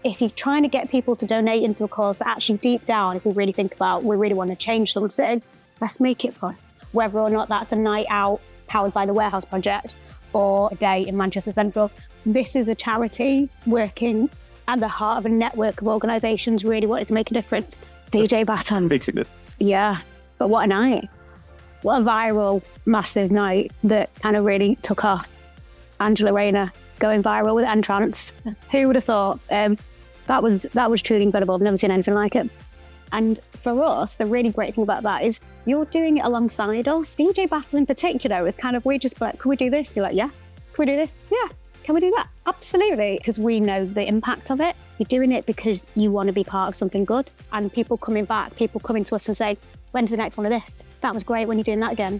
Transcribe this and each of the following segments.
if you're trying to get people to donate into a cause that actually deep down, if we really think about, we really want to change something, let's make it fun. Whether or not that's a night out powered by the Warehouse Project or a day in Manchester Central, this is a charity working at the heart of a network of organisations really wanting to make a difference. DJ Baton. Big sickness. Yeah, but what a night. What a viral, massive night that kind of really took off. Angela Rayner going viral with Entrance. Who would have thought? That was truly incredible. I've never seen anything like it. And for us, the really great thing about that is you're doing it alongside us. DJ Battle in particular is kind of, we just like, can we do this? You're like, yeah. Can we do this? Yeah. Can we do that? Absolutely. Because we know the impact of it. You're doing it because you want to be part of something good. And people coming back, people coming to us and saying, when's the next one of this? That was great, when you're doing that again.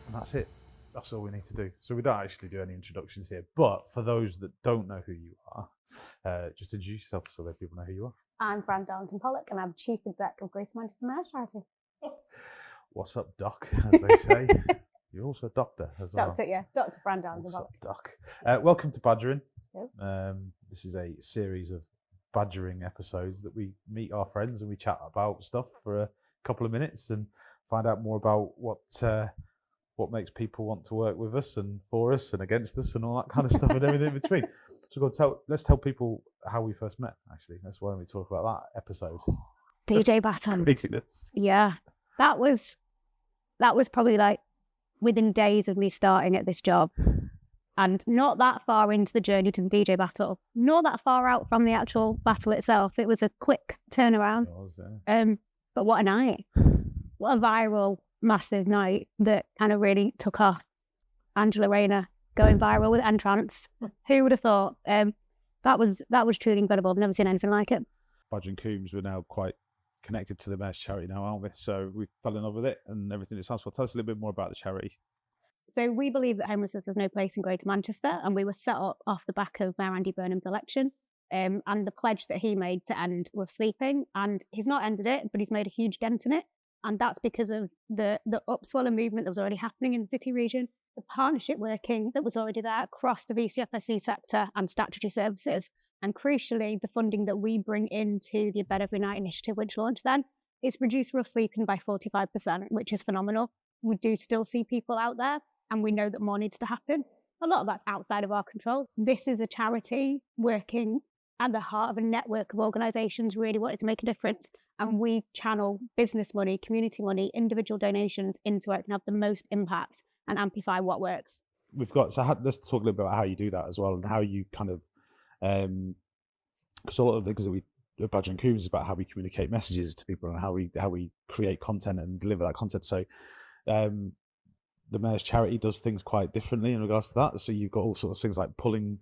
And that's it. That's all we need to do. So we don't actually do any introductions here. But for those that don't know who you are, just introduce yourself so that people know who you are. I'm Fran Darlington-Pollock and I'm Chief Exec of Greater Manchester Mayor's Charity. What's up, Doc, as they say. You're also a doctor as well. Doctor, yeah. Dr. Fran Darlington-Pollock. What's up, Doc? Welcome to Badgering. Yep. This is a series of badgering episodes that we meet our friends and we chat about stuff for a couple of minutes and find out more about what makes people want to work with us and for us and against us and all that kind of stuff and everything in between. So let's tell people how we first met, actually. That's why we talk about that episode. DJ Baton. Craziness. Yeah. That was probably like within days of me starting at this job and not that far into the journey to the DJ battle, not that far out from the actual battle itself. It was a quick turnaround. It was, yeah. But what a night. What a viral, massive night that kind of really took off. Angela Rayner going viral with Entrance. Who would have thought? That was truly incredible. I've never seen anything like it. Badgering Coombs, we're now quite connected to the Mayor's Charity now, aren't we? So we fell in love with it and everything it stands for. Tell us a little bit more about the charity. So we believe that homelessness has no place in Greater Manchester, and we were set up off the back of Mayor Andy Burnham's election and the pledge that he made to end rough sleeping. And he's not ended it, but he's made a huge dent in it. And that's because of the upswell and movement that was already happening in the city region, the partnership working that was already there across the VCFSC sector and statutory services. And crucially, the funding that we bring into the Bed Every Night initiative, which launched then, is reduced rough sleeping by 45%, which is phenomenal. We do still see people out there, and we know that more needs to happen. A lot of that's outside of our control. This is a charity working at the heart of a network of organisations really wanting to make a difference. And we channel business money, community money, individual donations into where it can have the most impact and amplify what works. Let's talk a little bit about how you do that as well and how you kind of, because a lot of the things that we do at Badgering Coombs is about how we communicate messages to people and how we create content and deliver that content. So the Mayor's Charity does things quite differently in regards to that. So you've got all sorts of things like pulling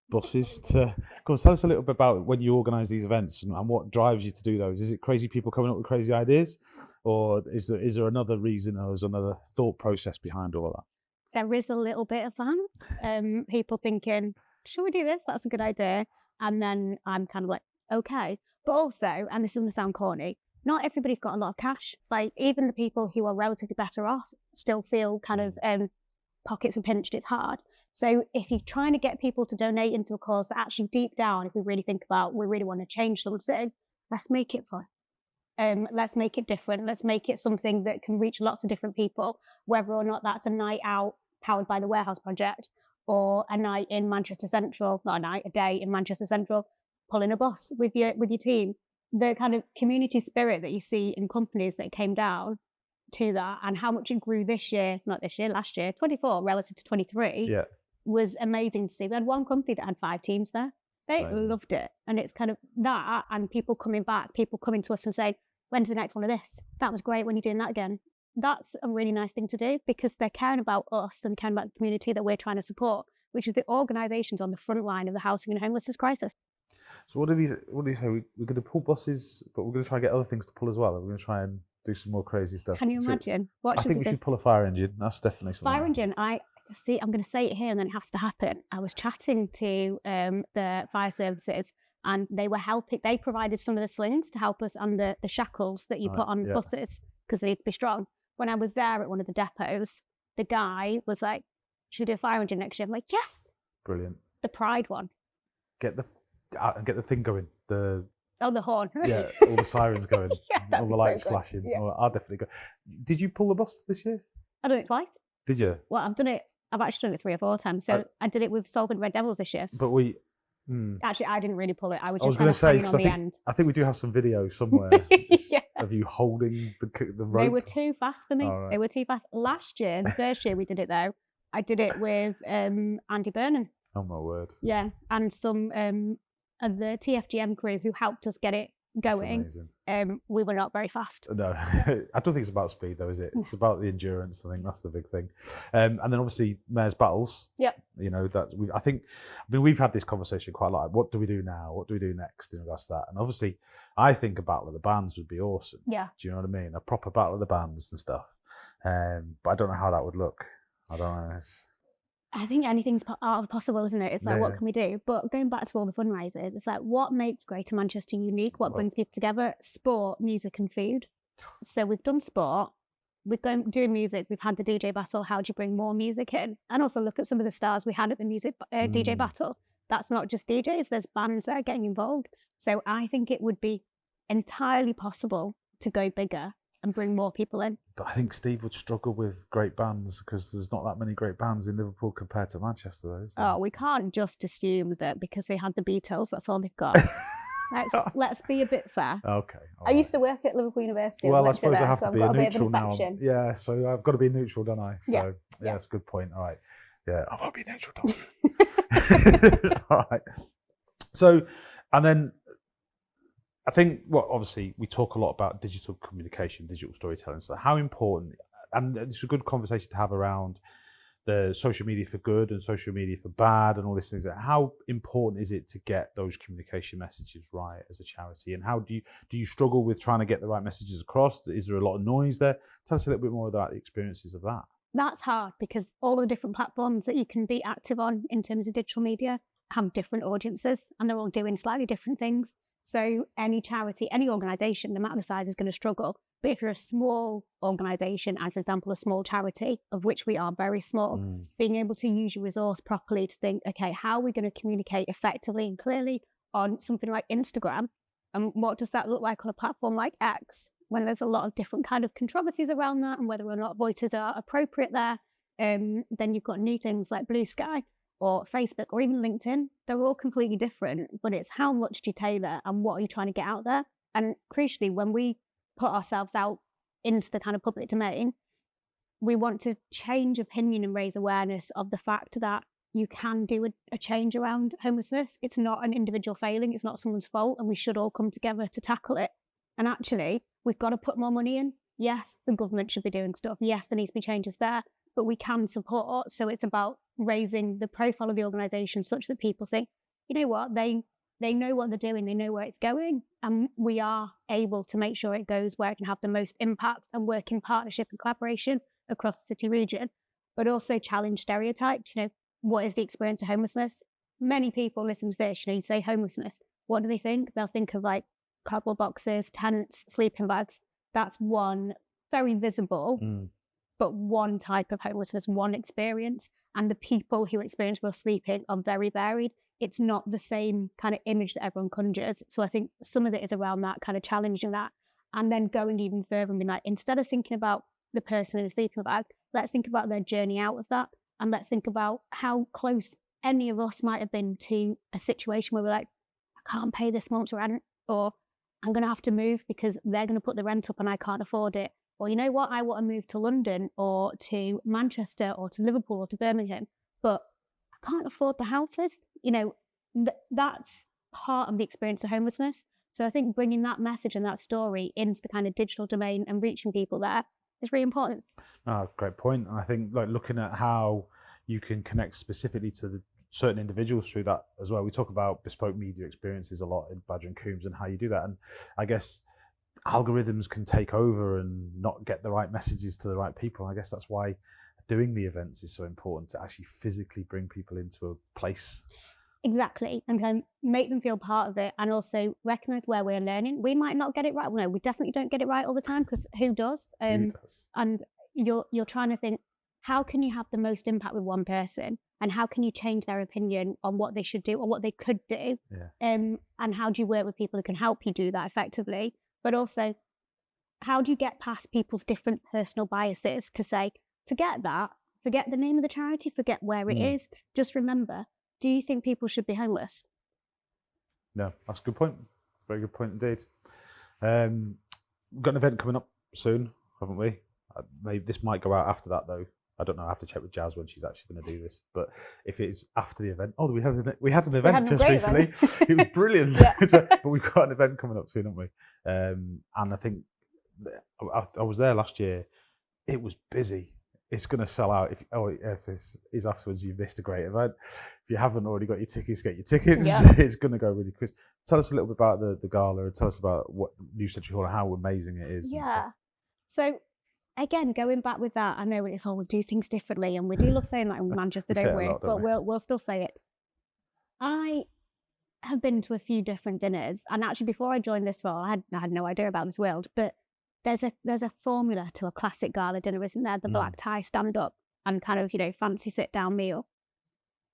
buses to go on, tell us a little bit about when you organise these events and what drives you to do those. Is it crazy people coming up with crazy ideas, or is there another reason or is there another thought process behind all of that? There is a little bit of that. People thinking, should we do this? That's a good idea. And then I'm kind of like, okay. But also, and this is going to sound corny, not everybody's got a lot of cash. Like even the people who are relatively better off still feel kind of pockets are pinched. It's hard. So if you're trying to get people to donate into a cause that actually deep down, if we really think about, we really want to change something, let's make it fun. Let's make it different. Let's make it something that can reach lots of different people, whether or not that's a night out powered by the Warehouse Project or a night in Manchester Central, not a night, a day in Manchester Central, pulling a bus with your team. The kind of community spirit that you see in companies that came down to that and how much it grew last year, 24 relative to 23, was amazing to see. We had one company that had 5 teams there. They loved it. And it's kind of that and people coming back, people coming to us and saying, when's the next one of this? That was great, when you're doing that again. That's a really nice thing to do because they're caring about us and caring about the community that we're trying to support, which is the organisations on the front line of the housing and homelessness crisis. So what do you say? We're going to pull buses, but we're going to try and get other things to pull as well. We're going to try and do some more crazy stuff. Can you imagine? I think we should pull a fire engine. That's definitely something. Fire engine, I'm going to say it here and then it has to happen. I was chatting to the fire services and they were helping. They provided some of the slings to help us on the shackles that you put on buses because they need to be strong. When I was there at one of the depots, the guy was like, should we do a fire engine next year? I'm like, yes, Brilliant. The Pride one. Get the thing going. The horn. Yeah, all the sirens going, Yeah, all the so lights good. flashing. Yeah. Oh, I'll definitely go. Did you pull the bus this year? I've done it twice. Did you? Well, I've actually done it 3 or 4 times. So I did it with Solvent Red Devils this year. But Actually, I didn't really pull it. I was I was just going to say, hanging because on the end. I think we do have some video somewhere Yeah. of you holding the rope. They were too fast for me. Oh, right. They were too fast. Last year, the first year we did it though, I did it with Andy Burnham. Oh my word. Yeah, and some of the TFGM crew who helped us get it going. That's amazing. We were not very fast. No, I don't think it's about speed though, is it? It's about the endurance. I think that's the big thing. And then obviously Mayor's Battles. Yep. You know, we've had this conversation quite a lot. What do we do now? What do we do next in regards to that? And obviously, I think a battle of the bands would be awesome. Yeah. Do you know what I mean? A proper battle of the bands and stuff. But I don't know how that would look. I don't know. I think anything's possible, isn't it? It's like, Yeah. what can we do? But going back to all the fundraisers, it's like, what makes Greater Manchester unique? What brings people together? Sport, music and food. So we've done sport, we're doing music, we've had the DJ battle. How do you bring more music in? And also look at some of the stars we had at the music DJ battle. That's not just DJs, there's bands that are getting involved. So I think it would be entirely possible to go bigger and bring more people in. But I think Steve would struggle with great bands because there's not that many great bands in Liverpool compared to Manchester, though, is there? Oh, we can't just assume that because they had the Beatles, that's all they've got. Let's be a bit fair. Okay. I used to work at Liverpool University. Well, I suppose I have so to be I've a got bit of neutral now. affection. Yeah, so I've got to be neutral, don't I? So, Yeah. That's a good point. All right. Yeah, I won't be neutral, don't I? All right. So, and then I think, obviously we talk a lot about digital communication, digital storytelling. So how important, and it's a good conversation to have around the social media for good and social media for bad and all these things. How important is it to get those communication messages right as a charity? And how do you struggle with trying to get the right messages across? Is there a lot of noise there? Tell us a little bit more about the experiences of that. That's hard because all the different platforms that you can be active on in terms of digital media have different audiences and they're all doing slightly different things. So any charity, any organisation, no matter the size, is going to struggle. But if you're a small organisation, as an example, a small charity, of which we are very small, being able to use your resource properly to think, okay, how are we going to communicate effectively and clearly on something like Instagram? And what does that look like on a platform like X, when there's a lot of different kind of controversies around that and whether or not voices are appropriate there? Then you've got new things like Blue Sky or Facebook or even LinkedIn. They're all completely different, but it's how much do you tailor and what are you trying to get out there? And crucially, when we put ourselves out into the kind of public domain, we want to change opinion and raise awareness of the fact that you can do a change around homelessness. It's not an individual failing, it's not someone's fault, and we should all come together to tackle it. And actually, we've got to put more money in. Yes, the government should be doing stuff. Yes, there needs to be changes there, but we can support. So it's about raising the profile of the organisation such that people think, you know what, they know what they're doing, they know where it's going, and we are able to make sure it goes where it can have the most impact and work in partnership and collaboration across the city region, but also challenge stereotypes. You know, what is the experience of homelessness? Many people listen to this, you say homelessness, what do they think? They'll think of like cardboard boxes, tents, sleeping bags. That's one very visible, but one type of homelessness, one experience. And the people who experience real sleeping are very varied. It's not the same kind of image that everyone conjures. So I think some of it is around that, kind of challenging that, and then going even further and being like, instead of thinking about the person in the sleeping bag, let's think about their journey out of that. And let's think about how close any of us might have been to a situation where we're like, I can't pay this month's rent, or I'm going to have to move because they're going to put the rent up and I can't afford it. Or you know what, I want to move to London or to Manchester or to Liverpool or to Birmingham, but I can't afford the houses. You know, that's part of the experience of homelessness. So I think bringing that message and that story into the kind of digital domain and reaching people there is really important. Oh, great point. And I think like looking at how you can connect specifically to the certain individuals through that as well. We talk about bespoke media experiences a lot in Badgering Coombs and how you do that. And I guess algorithms can take over and not get the right messages to the right people. I guess that's why doing the events is so important, to actually physically bring people into a place. Exactly, and kind of make them feel part of it, and also recognise where we're learning. We might not get it right. Well, no, we definitely don't get it right all the time, because who does? Who does? And you're trying to think, how can you have the most impact with one person? and how can you change their opinion on what they should do or what they could do? And how do you work with people who can help you do that effectively? But also, how do you get past people's different personal biases to say, forget that, forget the name of the charity, forget where it is. Just remember, do you think people should be homeless? No, that's a good point. Very good point indeed. We've got an event coming up soon, haven't we? Maybe this might go out after that though. I don't know. I have to check with Jazz when she's actually going to do this. But if it's after the event, we had an event just recently. It was brilliant. But we've got an event coming up soon, haven't we? And I think I was there last year. It was busy. It's going to sell out. If this is afterwards, you've missed a great event. If you haven't already got your tickets, get your tickets. Yeah. It's going to go really quick. Tell us a little bit about the gala and tell us about what New Century Hall and how amazing it is. Yeah. So again, going back with that, I know it's all we do things differently, and we do love saying that in Manchester, don't we? But we'll still say it. I have been to a few different dinners, and actually before I joined this role, I had no idea about this world, but there's a formula to a classic gala dinner, isn't there? The black tie, stand up, and kind of, fancy sit down meal.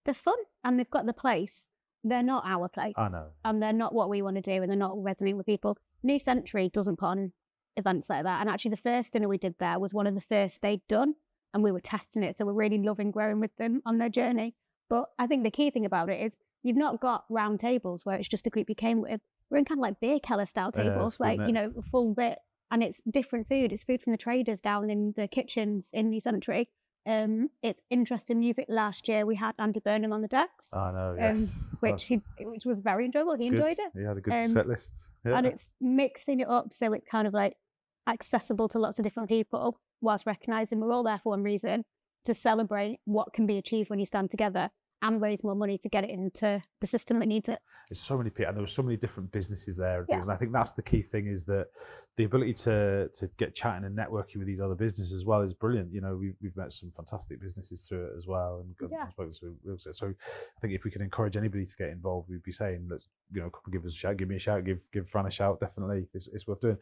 They're fun, and they've got the place. They're not our place. I know. And they're not what we want to do, and they're not resonating with people. New Century doesn't put on events like that. And actually the first dinner we did there was one of the first they'd done, and we were testing it. So we're really loving growing with them on their journey. But I think the key thing about it is you've not got round tables where it's just a group you came with. We're in kind of like beer keller style tables, a full bit. And it's different food. It's food from the traders down in the kitchens in New Century. It's interesting music. Last year we had Andy Burnham on the decks. I know, yes. Which was very enjoyable. He enjoyed it. He had a good set list. Yeah. And it's mixing it up so it's kind of like accessible to lots of different people, whilst recognising we're all there for one reason, to celebrate what can be achieved when you stand together and raise more money to get it into the system that needs it. There's so many people, and there were so many different businesses there. And I think that's the key thing, is that the ability to get chatting and networking with these other businesses as well is brilliant. We've met some fantastic businesses through it as well, and spoken to real estate. So I think if we can encourage anybody to get involved, we'd be saying, let's come and give us a shout, give me a shout, give Fran a shout. Definitely, it's worth doing.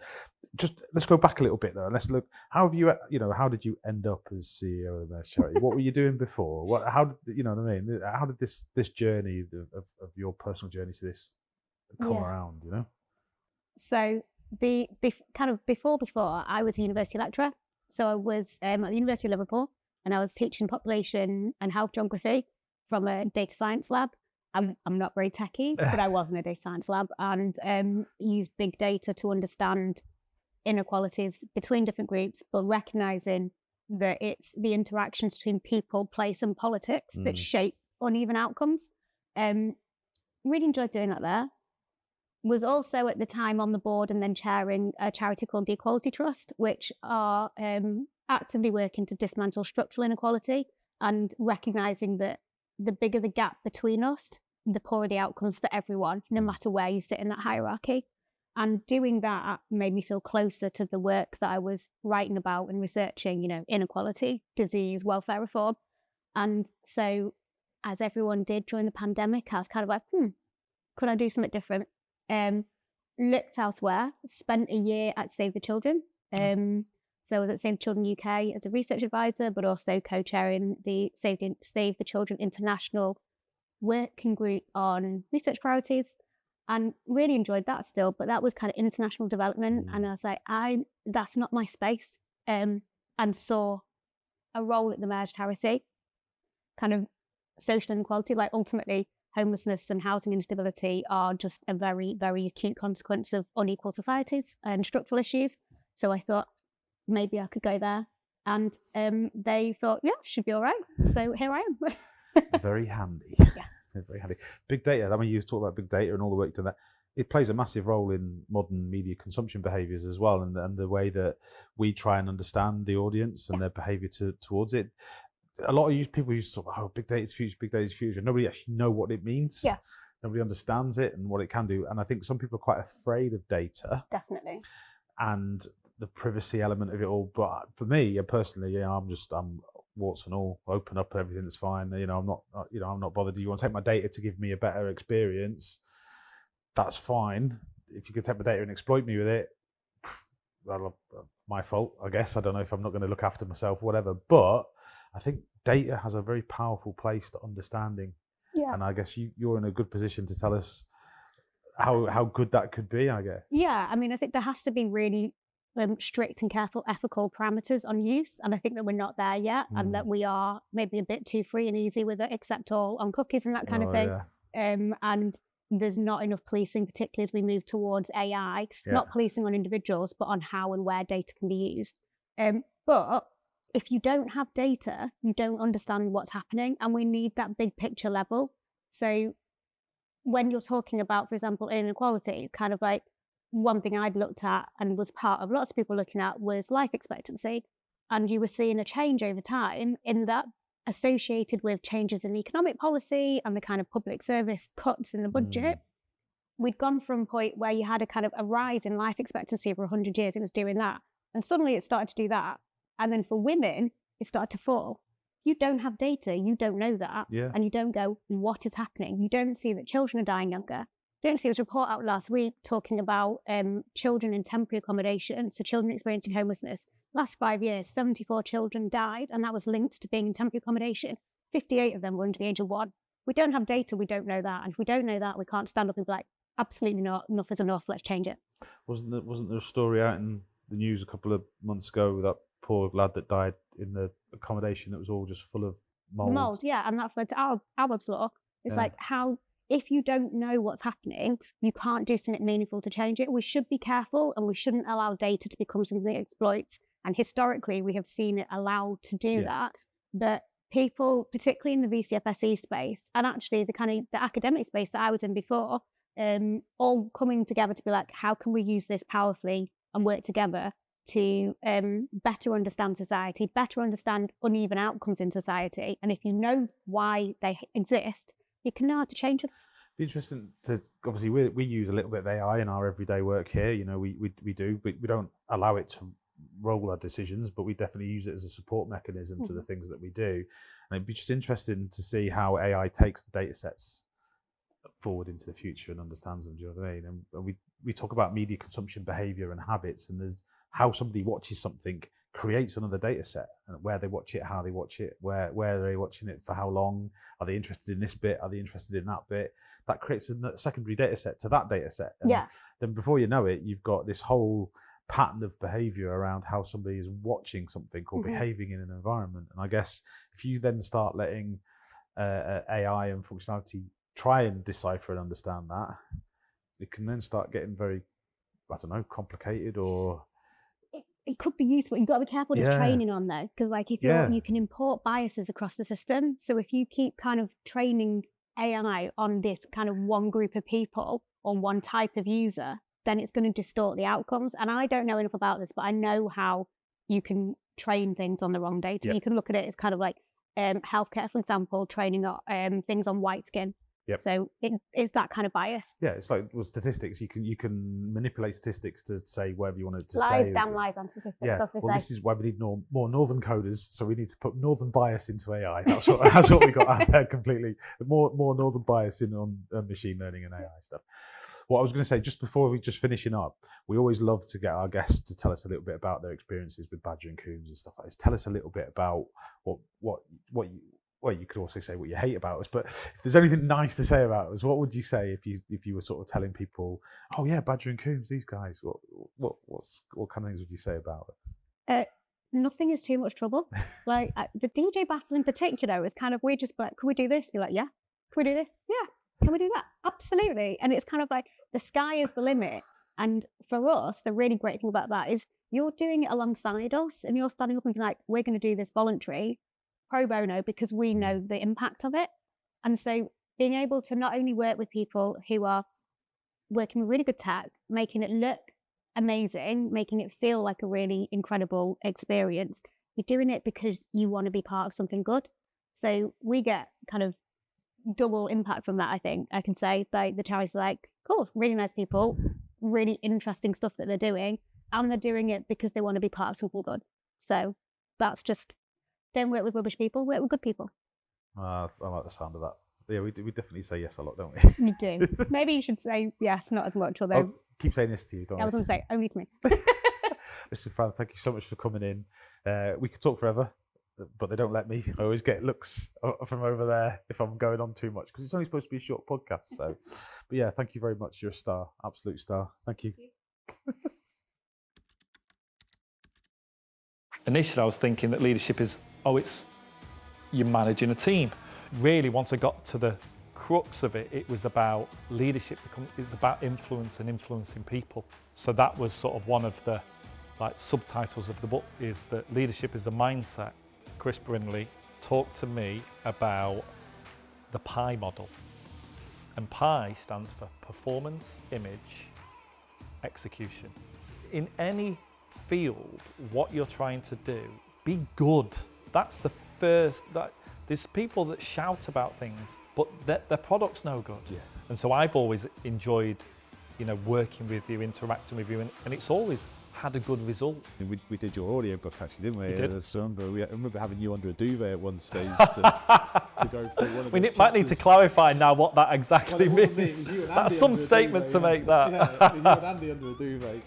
Just let's go back a little bit though, and let's look. How have you, how did you end up as CEO of the charity? What were you doing before? How did what I mean? How did this journey of your personal journey to this come around? So before I was a university lecturer. So I was at the University of Liverpool, and I was teaching population and health geography from a data science lab. I'm not very techie, but I was in a data science lab, and used big data to understand inequalities between different groups, but recognizing that it's the interactions between people, place, and politics that shape uneven outcomes. Really enjoyed doing that there. Was also at the time on the board and then chairing a charity called the Equality Trust, which are actively working to dismantle structural inequality and recognising that the bigger the gap between us, the poorer the outcomes for everyone, no matter where you sit in that hierarchy. And doing that made me feel closer to the work that I was writing about and researching, inequality, disease, welfare reform. And so, as everyone did during the pandemic, I was kind of like, could I do something different? Looked elsewhere, spent a year at Save the Children. So I was at Save the Children UK as a research advisor, but also co-chairing the Save the Children International working group on research priorities, and really enjoyed that still. But that was kind of international development, and I was like, that's not my space. And saw a role at the Mayor's charity, kind of social inequality, like ultimately homelessness and housing instability are just a very, very acute consequence of unequal societies and structural issues. So I thought maybe I could go there, and they thought, should be all right. So here I am. Very handy. Yes. Very handy. Big data. I mean, you talk about big data and all the work to that. It plays a massive role in modern media consumption behaviours as well, and the way that we try and understand the audience and their behaviour towards it. A lot of people use big data is future, big data is future. Nobody actually know what it means. Yeah. Nobody understands it and what it can do. And I think some people are quite afraid of data. Definitely. And the privacy element of it all. But for me, personally, I'm warts and all, open up and everything that's fine. I'm not bothered. Do you want to take my data to give me a better experience? That's fine. If you can take my data and exploit me with it, well, my fault, I guess. I don't know if I'm not going to look after myself, whatever. But I think data has a very powerful place to understanding. Yeah. And I guess you're in a good position to tell us how good that could be, I guess. Yeah, I mean, I think there has to be really strict and careful ethical parameters on use, and I think that we're not there yet, and that we are maybe a bit too free and easy with it, accept all on cookies and that kind of thing. Yeah. And there's not enough policing, particularly as we move towards AI, not policing on individuals, but on how and where data can be used. But if you don't have data, you don't understand what's happening, and we need that big picture level. So when you're talking about, for example, inequality, it's kind of like one thing I'd looked at and was part of lots of people looking at was life expectancy. And you were seeing a change over time in that, associated with changes in economic policy and the kind of public service cuts in the budget. We'd gone from a point where you had a kind of a rise in life expectancy over 100 years, it was doing that. And suddenly it started to do that. And then for women, it started to fall. You don't have data, you don't know that, and you don't go, what is happening? You don't see that children are dying younger. You don't see, there was a report out last week talking about children in temporary accommodation, so children experiencing homelessness. Last 5 years, 74 children died, and that was linked to being in temporary accommodation. 58 of them were under the age of 1. We don't have data, we don't know that. And if we don't know that, we can't stand up and be like, absolutely not, enough is enough, let's change it. Wasn't there a story out in the news a couple of months ago with that poor lad that died in the accommodation that was all just full of mold? Mold, yeah, and that's led to Alb's law. It's like, how, if you don't know what's happening, you can't do something meaningful to change it. We should be careful, and we shouldn't allow data to become something that exploits. And historically, we have seen it allowed to do that. But people, particularly in the VCFSE space, and actually the academic space that I was in before, all coming together to be like, how can we use this powerfully and work together to better understand society, better understand uneven outcomes in society. And if you know why they exist, you can know how to change them. Be interesting to, obviously we use a little bit of AI in our everyday work here, you know, we do, but we don't allow it to roll our decisions, but we definitely use it as a support mechanism to the things that we do. And it'd be just interesting to see how AI takes the data sets forward into the future and understands them, do you know what I mean? And we talk about media consumption behavior and habits, and there's how somebody watches something creates another data set, and where they watch it, how they watch it, where are they watching it, for how long, are they interested in this bit, are they interested in that bit, that creates a secondary data set to that data set. And then before you know it, you've got this whole pattern of behavior around how somebody is watching something or behaving in an environment. And I guess if you then start letting AI and functionality try and decipher and understand that, it can then start getting very, I don't know, complicated, or it could be useful. You've got to be careful what it's training on though, because like if you can import biases across the system. So if you keep kind of training AI on this kind of one group of people or one type of user, then it's going to distort the outcomes. And I don't know enough about this, but I know how you can train things on the wrong data. You can look at it as kind of like healthcare, for example, training things on white skin. So it is that kind of bias. Yeah, it's like statistics. You can manipulate statistics to say whatever you want it to lies, say. Damn lies on statistics. Yeah. Well, this is why we need more northern coders. So we need to put northern bias into AI. That's what we got out there completely. More northern bias in on machine learning and AI stuff. What I was going to say, just before we just finishing up, we always love to get our guests to tell us a little bit about their experiences with badgering coons and stuff like this. Tell us a little bit about what you could also say what you hate about us, but if there's anything nice to say about us, what would you say if you were sort of telling people, oh yeah, badgering coons, these guys, what kind of things would you say about us? Nothing is too much trouble. Like the DJ battle in particular is kind of, we just like, can we do this? You're like, yeah. Can we do this? Yeah. Can we do that? Absolutely. And it's kind of like the sky is the limit. And for us, the really great thing about that is you're doing it alongside us, and you're standing up and being like, we're going to do this voluntary, pro bono, because we know the impact of it. And so being able to not only work with people who are working with really good tech, making it look amazing, making it feel like a really incredible experience, you're doing it because you want to be part of something good. So we get kind of double impact from that, I think. I can say like the charities are like, cool, really nice people, really interesting stuff that they're doing, and they're doing it because they want to be part of something good. So that's just, don't work with rubbish people, work with good people. I like the sound of that. Yeah, we definitely say yes a lot, don't we? You do. Maybe you should say yes, not as much, although... I'll keep saying this to you, don't I? I was going to say, only to me. Listen, Fran, thank you so much for coming in. We could talk forever. but they don't let me. I always get looks from over there if I'm going on too much, because it's only supposed to be a short podcast. So, but yeah, thank you very much. You're a star, absolute star. Thank you. Initially, I was thinking that leadership is, it's you're managing a team. Really, once I got to the crux of it, it was about leadership. It's about influence and influencing people. So that was sort of one of the subtitles of the book, is that leadership is a mindset. Chris Brindley talked to me about the PI model. And PI stands for performance, image, execution. In any field, what you're trying to do, be good. That's the first. There's people that shout about things, but their product's no good. Yeah. And so I've always enjoyed, working with you, interacting with you, and it's always had a good result. We did your audio book actually, didn't we? We did. I remember having you under a duvet at one stage to go through one of We the might need to chapters. clarify now what that exactly Well, it wasn't me, means. it was you and That's Andy some under a statement duvet, to make yeah. that. Yeah, it was you and Andy under a duvet.